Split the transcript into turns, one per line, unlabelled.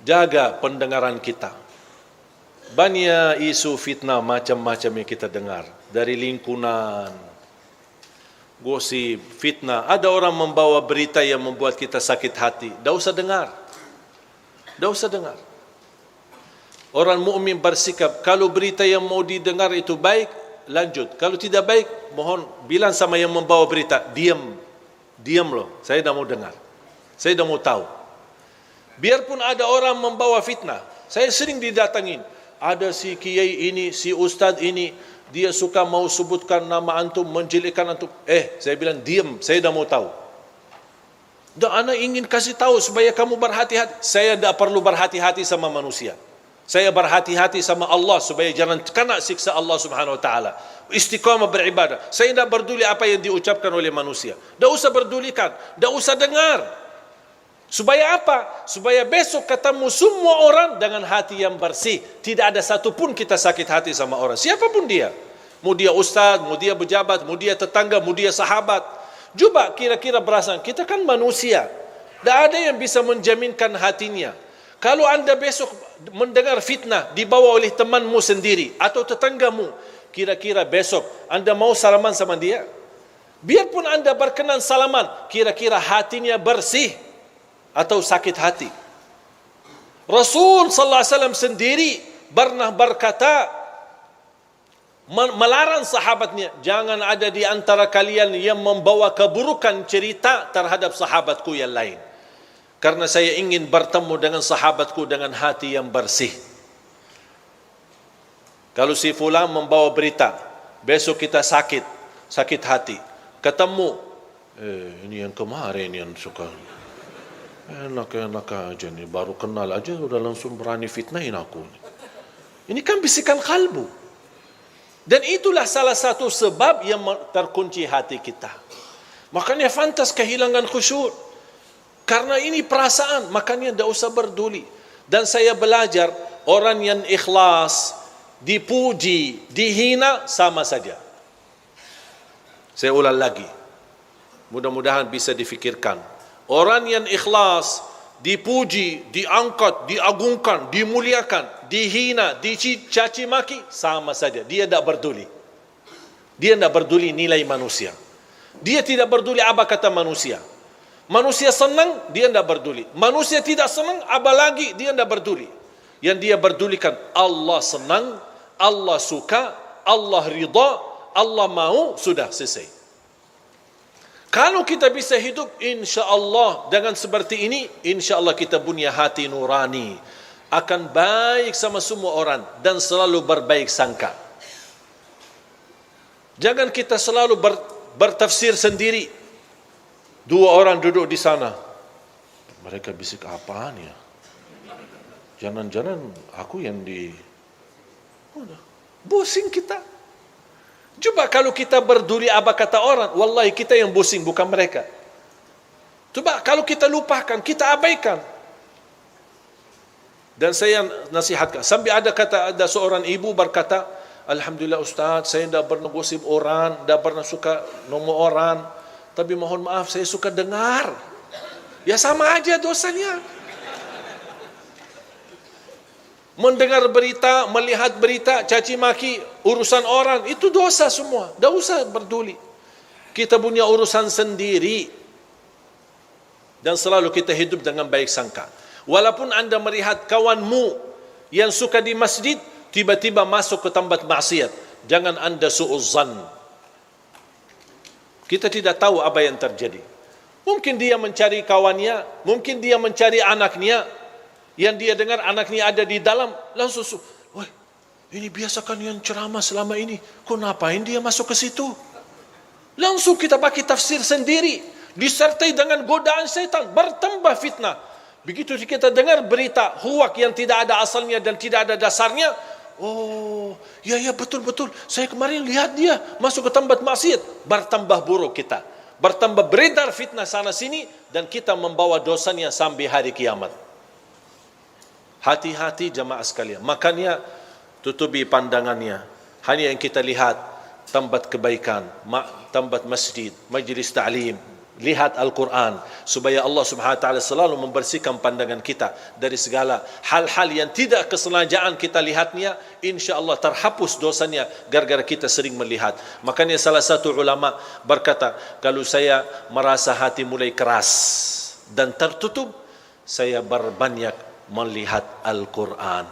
Jaga pendengaran kita. Banyak isu fitnah macam-macam yang kita dengar. Dari lingkungan, gosip, fitnah. Ada orang membawa berita yang membuat kita sakit hati. Tak usah dengar. Tak usah dengar. Orang mukmin bersikap, kalau berita yang mau didengar itu baik, lanjut. Kalau tidak baik, mohon bilang sama yang membawa berita, diam. Diam loh, saya tak mau dengar. Saya tak mau tahu. Biarpun ada orang membawa fitnah, saya sering didatangin. Ada si kiai ini, si ustaz ini, dia suka mau sebutkan nama antum, menjelekkan antum. Saya bilang diam, saya dah mau tahu. Dan ana ingin kasih tahu supaya kamu berhati-hati. Saya tak perlu berhati-hati sama manusia. Saya berhati-hati sama Allah supaya jangan kena siksa Allah Subhanahu wa taala. Istiqamah beribadah. Saya tak peduli apa yang diucapkan oleh manusia. Tak usah pedulikan, tak usah dengar. Supaya apa? Supaya besok ketemu semua orang dengan hati yang bersih. Tidak ada satu pun kita sakit hati sama orang. Siapapun dia. Mau dia ustaz, mau dia pejabat, mau dia tetangga, mau dia sahabat. Coba kira-kira berasa, kita kan manusia. Tak ada yang bisa menjaminkan hatinya. Kalau anda besok mendengar fitnah dibawa oleh temanmu sendiri atau tetanggamu, kira-kira besok anda mau salaman sama dia? Biarpun anda berkenan salaman, kira-kira hatinya bersih atau sakit hati? Rasul sallallahu alaihi wasallam sendiri pernah berkata, melarang sahabatnya, jangan ada di antara kalian yang membawa keburukan cerita terhadap sahabatku yang lain, karena saya ingin bertemu dengan sahabatku dengan hati yang bersih. Kalau si fulan membawa berita, besok kita sakit hati, ketemu, ini yang kemarin yang suka enak-enak aja nih, baru kenal aja udah langsung berani fitnahin aku. Ini kan bisikan kalbu. Dan itulah salah satu sebab yang terkunci hati kita. Makanya fantas kehilangan khusyuk. Karena ini perasaan, makanya tidak usah berduli. Dan saya belajar, orang yang ikhlas, dipuji, dihina, sama saja. Saya ulang lagi. Mudah-mudahan bisa difikirkan. Orang yang ikhlas, dipuji, diangkat, diagungkan, dimuliakan, dihina, dicaci maki, sama saja. Dia tidak peduli. Dia tidak peduli nilai manusia. Dia tidak peduli apa kata manusia. Manusia senang, dia tidak peduli. Manusia tidak senang, apalagi dia tidak peduli. Yang dia pedulikan, Allah senang, Allah suka, Allah ridha, Allah mau, sudah selesai. Kalau kita bisa hidup insya-Allah dengan seperti ini, insya-Allah kita punya hati nurani, akan baik sama semua orang dan selalu berbaik sangka. Jangan kita selalu bertafsir sendiri. Dua orang duduk di sana, mereka bisik apaan ya? Jangan-jangan aku yang pusing kita. Coba kalau kita berduli apa kata orang, wallahi kita yang pusing, bukan mereka. Coba kalau kita lupakan, kita abaikan. Dan saya nasihatkan, sampai ada seorang ibu berkata, alhamdulillah Ustaz, saya tidak pernah gosip orang, tidak pernah suka nomor orang, tapi mohon maaf saya suka dengar. Ya sama aja dosanya. Mendengar berita, melihat berita, caci maki, urusan orang, itu dosa semua. Tak usah peduli. Kita punya urusan sendiri. Dan selalu kita hidup dengan baik sangka. Walaupun anda melihat kawanmu yang suka di masjid, tiba-tiba masuk ke tempat maksiat, jangan anda su'uzzan. Kita tidak tahu apa yang terjadi. Mungkin dia mencari kawannya, mungkin dia mencari anaknya, yang dia dengar anaknya ada di dalam, langsung, wah, ini biasakan yang ceramah selama ini, kok ngapain dia masuk ke situ? Langsung kita pakai tafsir sendiri, disertai dengan godaan setan, bertambah fitnah. Begitu kita dengar berita huwak yang tidak ada asalnya dan tidak ada dasarnya, oh, ya betul-betul, saya kemarin lihat dia masuk ke tempat maksiat, bertambah buruk kita, bertambah beredar fitnah sana sini, dan kita membawa dosanya sampai hari kiamat. Hati-hati jamaah sekalian. Makanya tutupi pandangannya. Hanya yang kita lihat tempat kebaikan, tempat masjid, majlis ta'lim, lihat Al-Quran, supaya Allah Subhanahu Wa Taala selalu membersihkan pandangan kita dari segala hal-hal yang tidak kesengajaan kita lihatnya. Insya-Allah terhapus dosanya gara-gara kita sering melihat. Makanya salah satu ulama berkata, kalau saya merasa hati mulai keras dan tertutup, saya berbanyak melihat Al-Quran.